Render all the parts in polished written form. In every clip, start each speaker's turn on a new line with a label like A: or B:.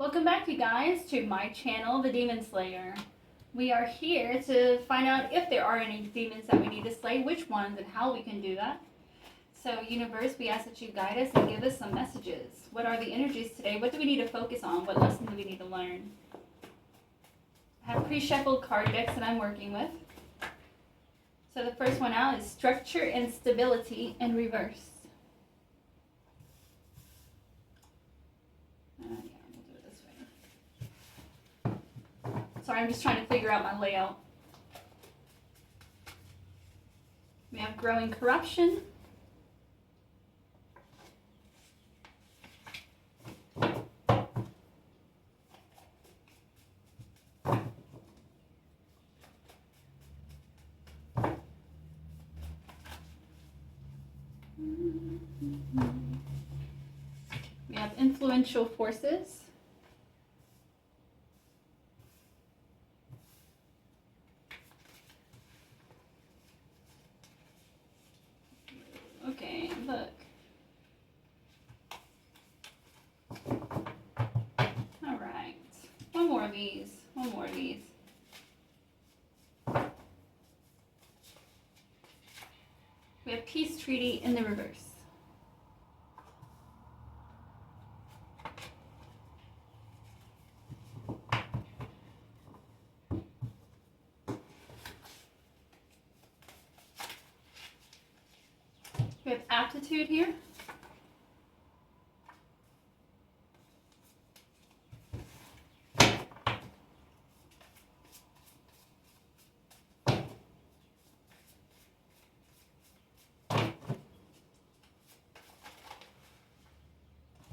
A: Welcome back, you guys, to my channel, The Demon Slayer. We are here to find out if there are any demons that we need to slay, which ones, and how we can do that. So, universe, we ask that you guide us and give us some messages. What are the energies today? What do we need to focus on? What lesson do we need to learn? I have pre-shuffled card decks that I'm working with. So the first one out is Structure and Stability in Reverse. We'll do it this way. Sorry, I'm just trying to figure out my layout. We have Growing Corruption. We have Influential Forces. Okay, look. All right. One more of these. One more of these. We have Peace Treaty in the reverse. We have Aptitude here.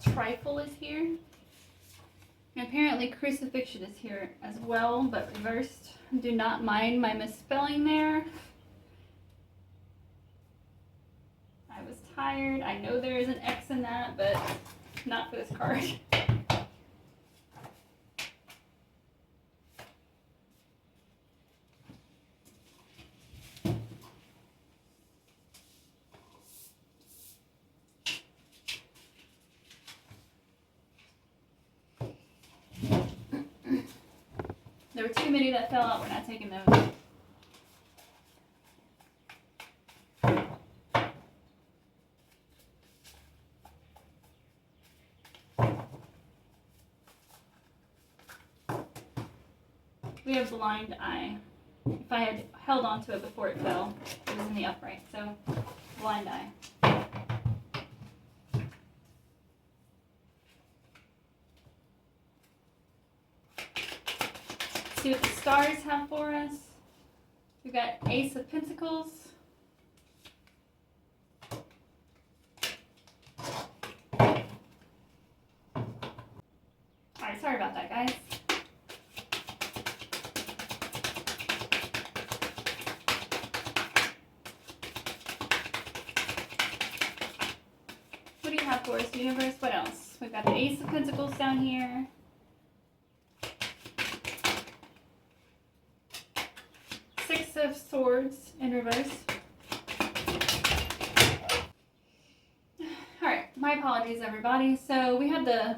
A: Trifle is here. And apparently Crucifixion is here as well, but reversed. Do not mind my misspelling there. I was tired. I know there is an X in that, but not for this card. There were too many that fell out. We're not taking those. We have Blind Eye. If I had held on to it before it fell, it was in the upright. So, Blind Eye. See what the stars have for us. We've got Ace of Pentacles. Alright, sorry about that, guys. What do you have for us, universe? What else? We've got the Ace of Pentacles down here. Six of Swords in reverse. Alright, my apologies, everybody. So we had the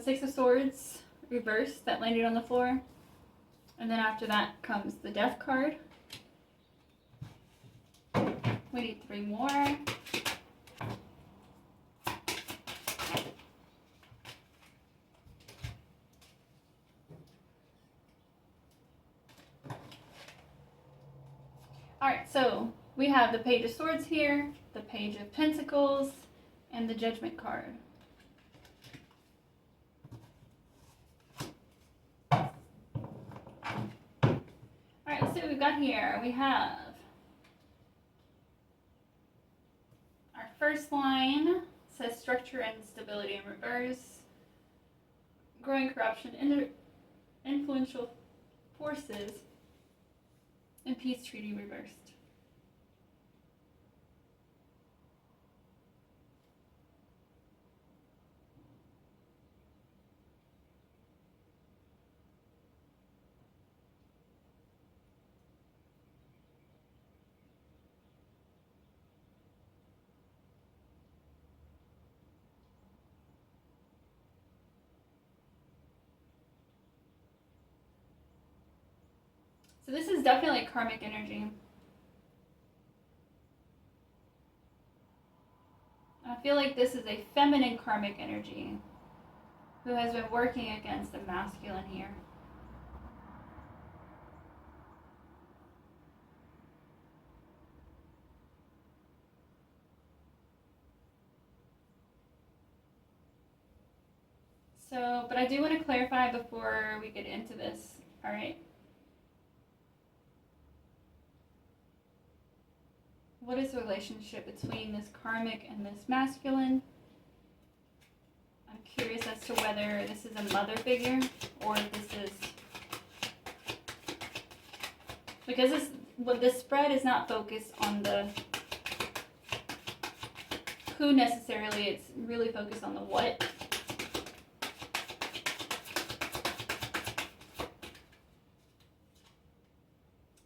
A: Six of Swords reverse that landed on the floor. And then after that comes the Death card. We need three more. Alright, so we have the Page of Swords here, the Page of Pentacles, and the Judgment card. Alright, let's see what we've got here. We have our first line, says Structure and Stability in reverse, Growing Corruption, Influential Forces, and Peace Treaty reversed. So this is definitely karmic energy. I feel like this is a feminine karmic energy who has been working against the masculine here. So, but I do want to clarify before we get into this, all right? What is the relationship between this karmic and this masculine? I'm curious as to whether this is a mother figure or if this is, because this spread is not focused on the who necessarily, it's really focused on the what.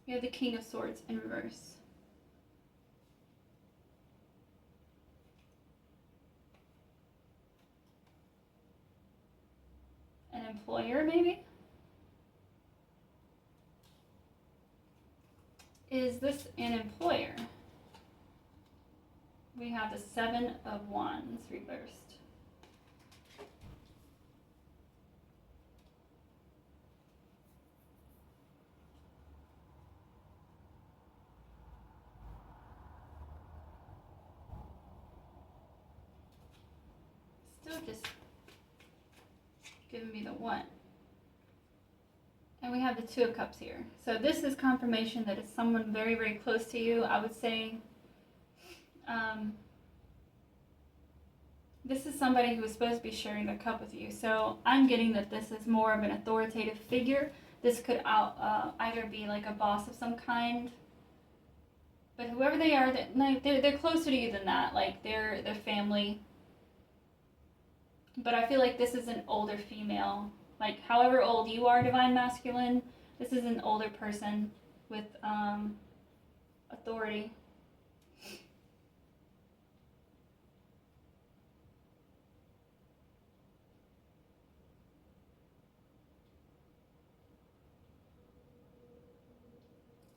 A: We have the King of Swords in reverse. An employer, maybe? Is this an employer? We have the Seven of Wands reversed. Still just giving me the one. And we have the Two of Cups here. So this is confirmation that it's someone very, very close to you. I would say this is somebody who is supposed to be sharing their cup with you. So I'm getting that this is more of an authoritative figure. This could either be like a boss of some kind. But whoever they are, they're closer to you than that. Like they're family. But I feel like this is an older female. Like however old you are, Divine Masculine, this is an older person with authority.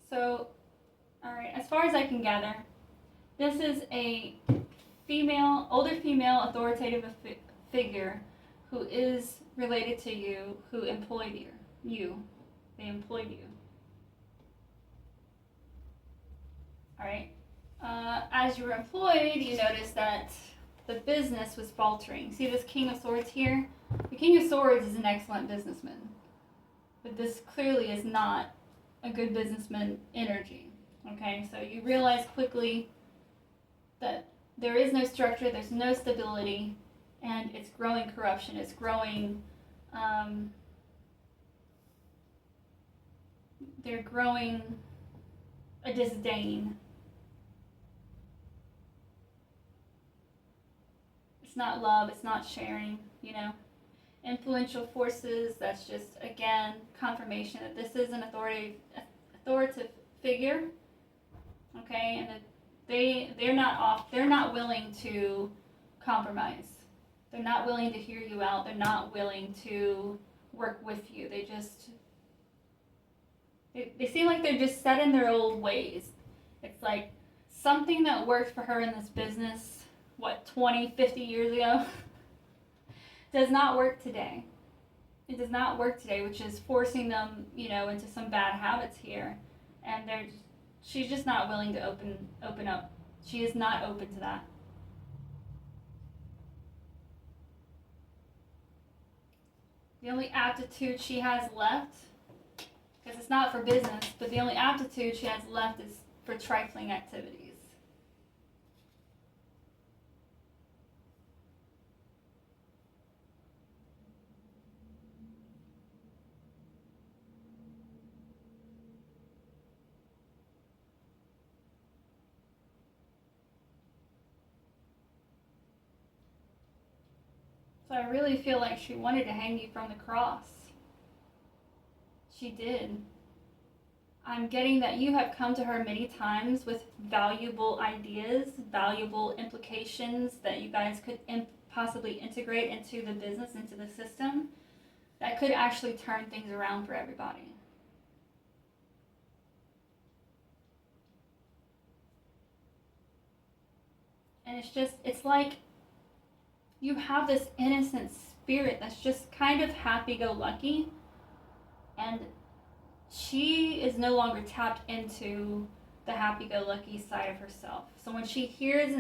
A: So, alright, as far as I can gather, this is a older female authoritative figure who is related to you, who employed you. They employed you. Alright. As you were employed, you noticed that the business was faltering. See this King of Swords here? The King of Swords is an excellent businessman. But this clearly is not a good businessman energy. Okay, so you realize quickly that there is no structure, there's no stability, and it's growing corruption, it's growing, they're growing a disdain. It's not love, it's not sharing, you know. Influential forces, that's just, again, confirmation that this is an authoritative figure, okay, and that they're not willing to compromise. They're not willing to hear you out. They're not willing to work with you. They seem like they're just set in their old ways. It's like something that worked for her in this business, 20, 50 years ago, does not work today. It does not work today, which is forcing them, into some bad habits here. And she's just not willing to open up. She is not open to that. The only aptitude she has left, because it's not for business, but the only aptitude she has left is for trifling activities. So I really feel like she wanted to hang you from the cross. She did. I'm getting that you have come to her many times with valuable ideas, valuable implications that you guys could possibly integrate into the business, into the system, that could actually turn things around for everybody. And it's like you have this innocent spirit that's just kind of happy-go-lucky, and she is no longer tapped into the happy-go-lucky side of herself. So when she hears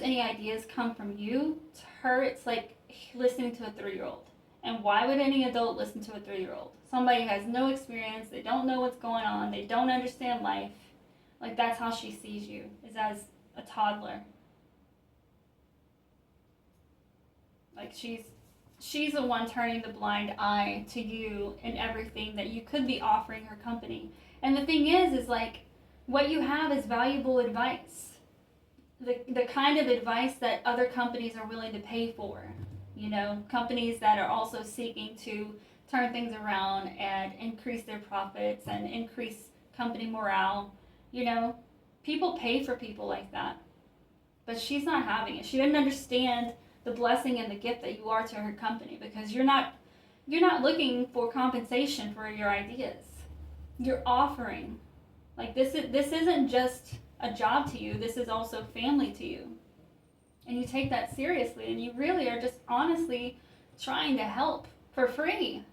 A: any ideas come from you, to her it's like listening to a 3-year-old. And why would any adult listen to a 3-year-old? Somebody who has no experience, they don't know what's going on, they don't understand life. Like, that's how she sees you, is as a toddler. Like, she's the one turning the blind eye to you and everything that you could be offering her company. And the thing is like, what you have is valuable advice. The kind of advice that other companies are willing to pay for. You know, companies that are also seeking to turn things around and increase their profits and increase company morale. You know, people pay for people like that. But she's not having it. She didn't understand the blessing and the gift that you are to her company, because you're not looking for compensation for your ideas. You're offering. Like, this isn't just a job to you, this is also family to you. And you take that seriously, and you really are just honestly trying to help for free.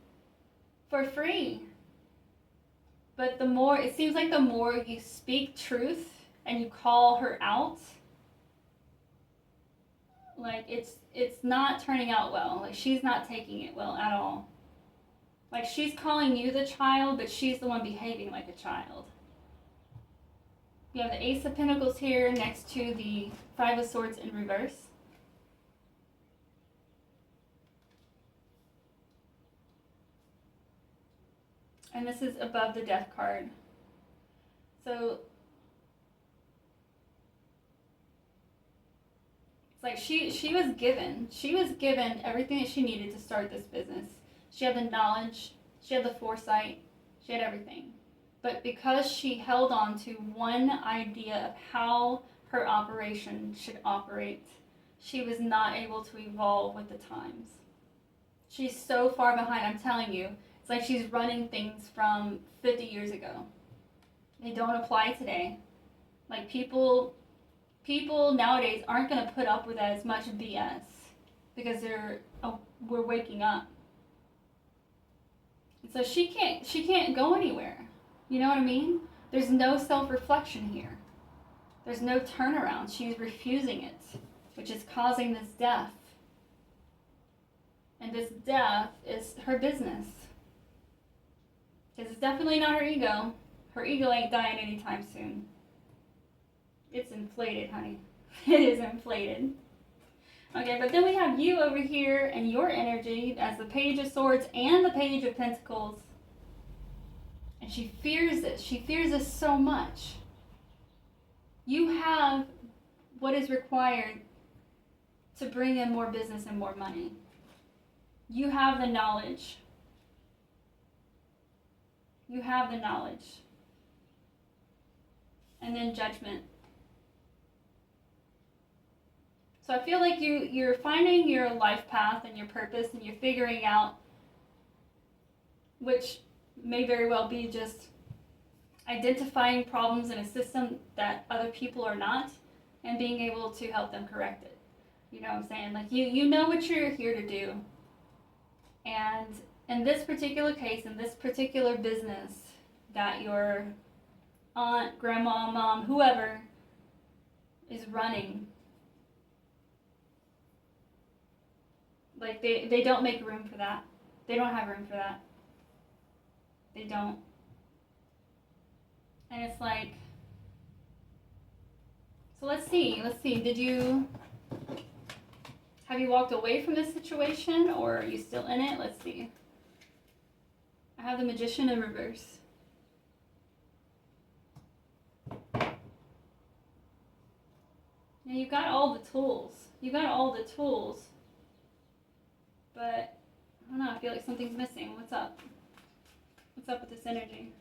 A: For free. But it seems like the more you speak truth and you call her out, like, it's not turning out well. Like, she's not taking it well at all. Like, she's calling you the child, but she's the one behaving like a child. You have the Ace of Pentacles here next to the Five of Swords in reverse. And this is above the Death card. So it's like she was given everything that she needed to start this business. She had the knowledge, she had the foresight, she had everything. But because she held on to one idea of how her operation should operate, she was not able to evolve with the times. She's so far behind, I'm telling you. It's like she's running things from 50 years ago. They don't apply today. Like, people nowadays aren't going to put up with as much BS because we're waking up. And so she can't go anywhere. You know what I mean? There's no self-reflection here. There's no turnaround. She's refusing it, which is causing this death. And this death is her business. Because it's definitely not her ego. Her ego ain't dying anytime soon. It's inflated, honey. It is inflated. Okay, but then we have you over here and your energy as the Page of Swords and the Page of Pentacles. And she fears this. She fears this so much. You have what is required to bring in more business and more money. You have the knowledge. You have the knowledge. And then Judgment. So I feel like you're finding your life path and your purpose, and you're figuring out, which may very well be just identifying problems in a system that other people are not, and being able to help them correct it. You know what I'm saying? Like, you know what you're here to do. And in this particular case, in this particular business that your aunt, grandma, mom, whoever is running, like, they don't make room for that. They don't have room for that. They don't. And it's like, so let's see. Have you walked away from this situation, or are you still in it? Let's see. I have the Magician in reverse. Now you've got all the tools. But, I don't know, I feel like something's missing. What's up? What's up with this energy?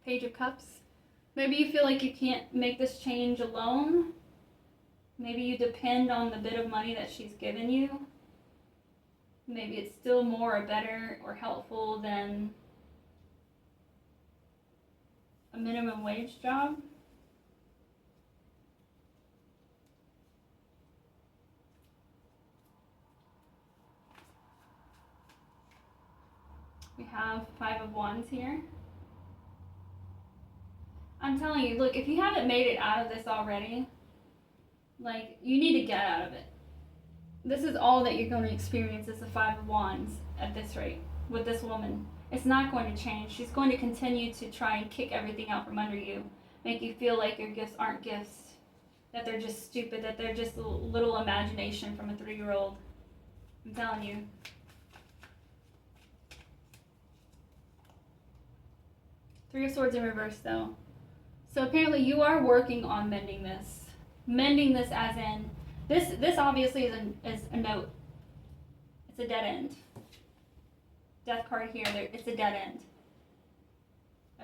A: Page of Cups. Maybe you feel like you can't make this change alone. Maybe you depend on the bit of money that she's given you. Maybe it's still more or better or helpful than a minimum wage job. We have Five of Wands here. I'm telling you, look, if you haven't made it out of this already, like, you need to get out of it. This is all that you're going to experience is the Five of Wands at this rate with this woman. It's not going to change. She's going to continue to try and kick everything out from under you, make you feel like your gifts aren't gifts, that they're just stupid, that they're just a little imagination from a 3-year-old. I'm telling you. Three of Swords in reverse, though. So apparently you are working on mending this. Mending this as in, this obviously is a note. It's a dead end. Death card here, it's a dead end.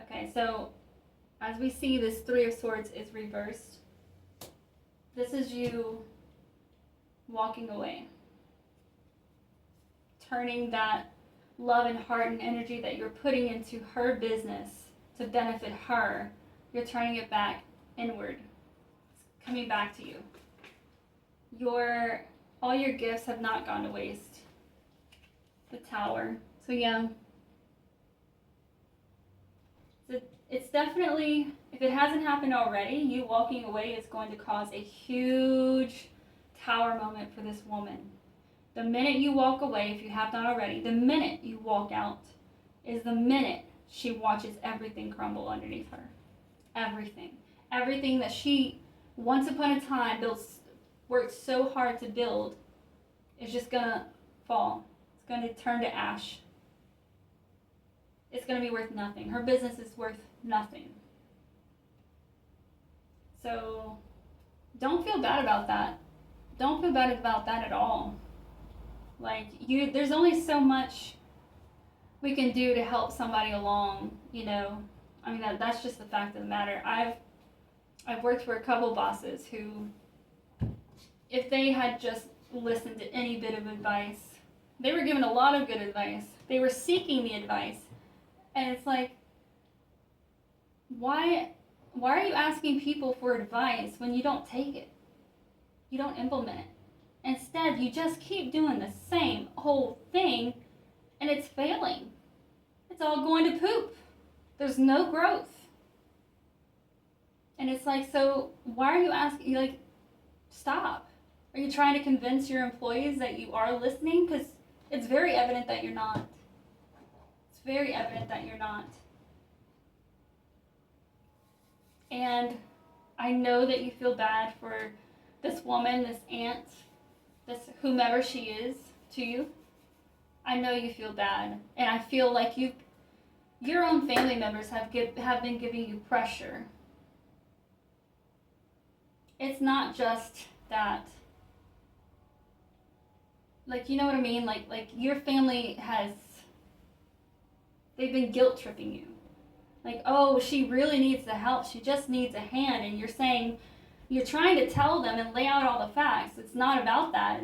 A: Okay, so as we see, this Three of Swords is reversed. This is you walking away. Turning that love and heart and energy that you're putting into her business to benefit her, you're turning it back inward. It's coming back to you. All your gifts have not gone to waste. The Tower. So yeah. It's definitely, if it hasn't happened already, you walking away is going to cause a huge Tower moment for this woman. The minute you walk away, if you have not already, the minute you walk out is the minute she watches everything crumble underneath her. Everything. Everything that she, once upon a time, worked so hard to build is just going to fall. It's going to turn to ash. It's going to be worth nothing. Her business is worth nothing. So don't feel bad about that. Don't feel bad about that at all. Like, there's only so much we can do to help somebody along, you know. I mean, that's just the fact of the matter. I've worked for a couple bosses who, if they had just listened to any bit of advice, they were given a lot of good advice. They were seeking the advice. And it's like, why are you asking people for advice when you don't take it? You don't implement it. Instead, you just keep doing the same whole thing, and it's failing. It's all going to poop. There's no growth. And it's like, so why are you asking, like, stop. Are you trying to convince your employees that you are listening? Because it's very evident that you're not. It's very evident that you're not. And I know that you feel bad for this woman, this aunt, this whomever she is to you. I know you feel bad, and I feel like your own family members have been giving you pressure. It's not just that, like, you know what I mean? Like your family they've been guilt tripping you. Like, oh, she really needs the help. She just needs a hand. And you're trying to tell them and lay out all the facts. It's not about that.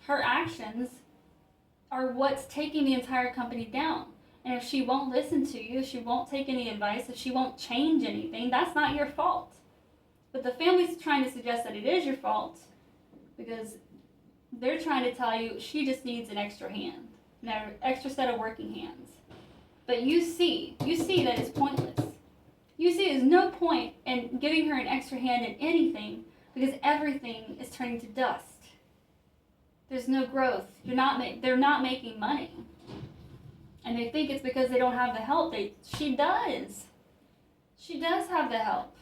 A: Her actions are what's taking the entire company down. And if she won't listen to you, if she won't take any advice, if she won't change anything, that's not your fault. But the family's trying to suggest that it is your fault because they're trying to tell you she just needs an extra hand, an extra set of working hands. But you see that it's pointless. You see there's no point in giving her an extra hand in anything because everything is turning to dust. There's no growth. They're not making money. And they think it's because they don't have the help. She does. She does have the help.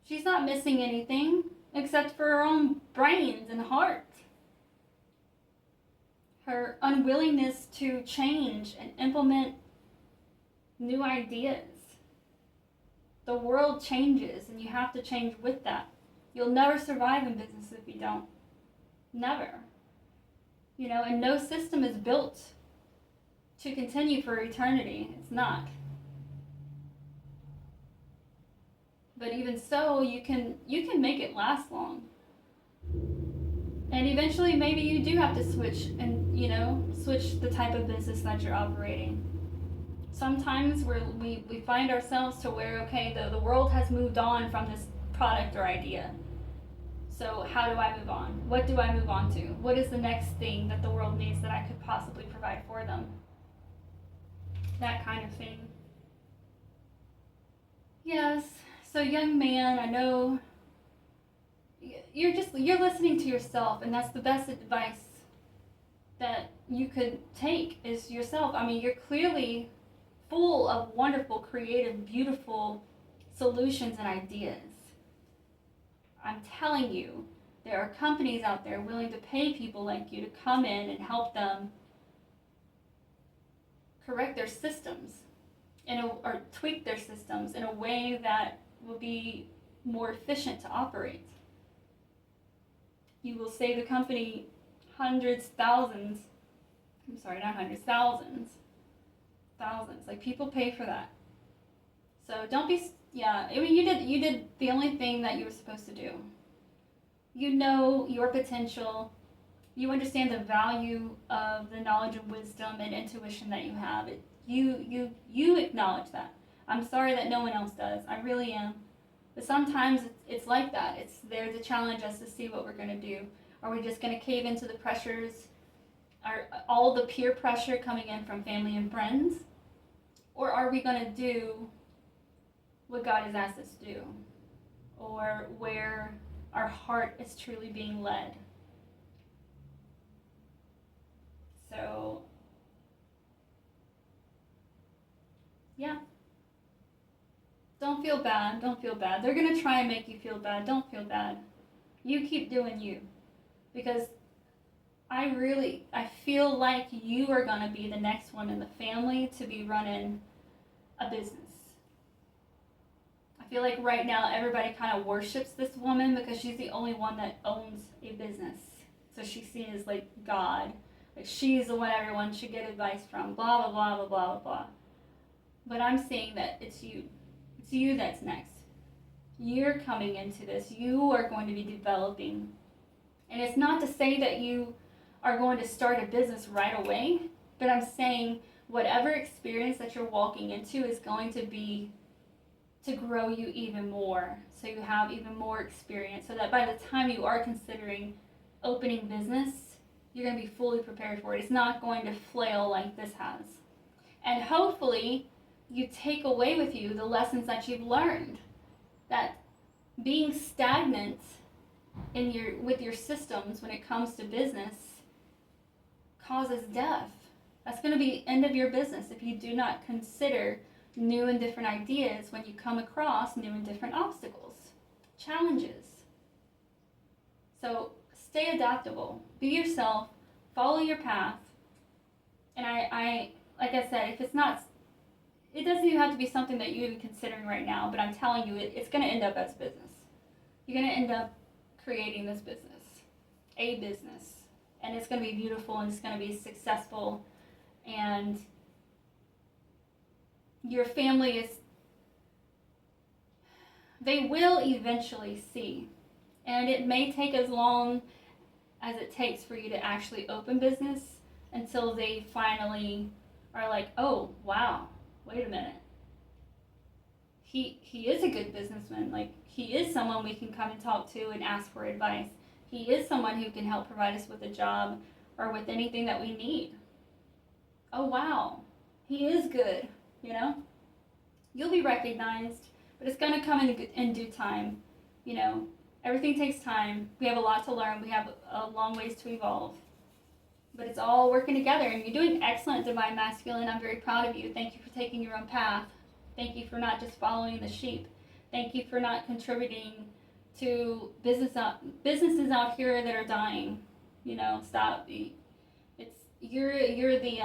A: She's not missing anything except for her own brains and heart. Her unwillingness to change and implement new ideas. The world changes and you have to change with that. You'll never survive in business if you don't. Never. You know, and no system is built to continue for eternity. It's not. But even so, you can make it last long. And eventually maybe you do have to switch the type of business that you're operating. Sometimes we find ourselves to where, okay, the world has moved on from this product or idea. So how do I move on? What do I move on to? What is the next thing that the world needs that I could possibly provide for them? that kind of thing. Yes, so young man, I know you're listening to yourself, and that's the best advice that you could take is yourself. I mean, you're clearly full of wonderful, creative, beautiful solutions and ideas. I'm telling you, there are companies out there willing to pay people like you to come in and help them correct their systems or tweak their systems in a way that will be more efficient to operate. You will save the company hundreds, thousands. I'm sorry, not hundreds, thousands. Thousands. Like, people pay for that. So don't be, yeah, I mean, you did the only thing that you were supposed to do. You know your potential. You understand the value of the knowledge and wisdom and intuition that you have. You acknowledge that. I'm sorry that no one else does. I really am. But sometimes it's like that. It's there to challenge us to see what we're going to do. Are we just going to cave into the pressures? Are all the peer pressure coming in from family and friends? Or are we going to do what God has asked us to do? Or where our heart is truly being led? So, yeah. Don't feel bad. Don't feel bad. They're going to try and make you feel bad. Don't feel bad. You keep doing you. Because I feel like you are going to be the next one in the family to be running a business. I feel like right now everybody kind of worships this woman because she's the only one that owns a business. So she's seen as like God. Like, she's the one everyone should get advice from. Blah, blah, blah, blah, blah, blah, blah. But I'm saying that it's you. It's you that's next. You're coming into this. You are going to be developing. And it's not to say that you are going to start a business right away, but I'm saying whatever experience that you're walking into is going to be to grow you even more, so you have even more experience, so that by the time you are considering opening business, you're going to be fully prepared for it. It's not going to flail like this has. And hopefully you take away with you the lessons that you've learned, that being stagnant with your systems when it comes to business causes death. That's going to be the end of your business if you do not consider new and different ideas when you come across new and different obstacles, challenges. So stay adaptable, be yourself, follow your path. And I like I said, if it's not, it doesn't even have to be something that you're even considering right now, but I'm telling you, it's going to end up as business. You're going to end up creating this business, a business, and it's going to be beautiful and it's going to be successful, and your family they will eventually see, and it may take as long as it takes for you to actually open business until they finally are like, oh wow, wait a minute, he is a good businessman. Like, he is someone we can come and talk to and ask for advice. He is someone who can help provide us with a job or with anything that we need. Oh wow, he is good, you know? You'll be recognized, but it's going to come in due time. You know, everything takes time. We have a lot to learn. We have a long ways to evolve. But it's all working together, and you're doing excellent, Divine Masculine. I'm very proud of you. Thank you for taking your own path. Thank you for not just following the sheep. Thank you for not contributing to businesses out here that are dying. You know, stop. You're the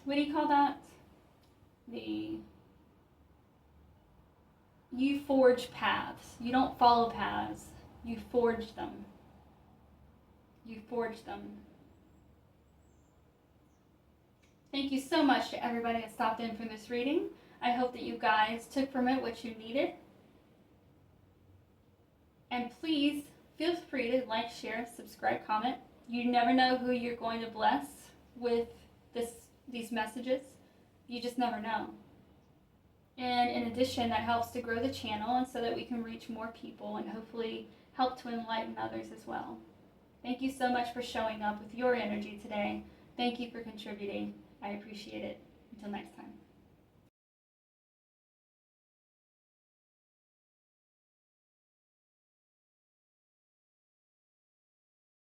A: what do you call that? You forge paths. You don't follow paths. You forge them. You forge them. Thank you so much to everybody that stopped in for this reading. I hope that you guys took from it what you needed. And please feel free to like, share, subscribe, comment. You never know who you're going to bless with these messages. You just never know. And in addition, that helps to grow the channel and so that we can reach more people and hopefully help to enlighten others as well. Thank you so much for showing up with your energy today. Thank you for contributing. I appreciate it. Until next time.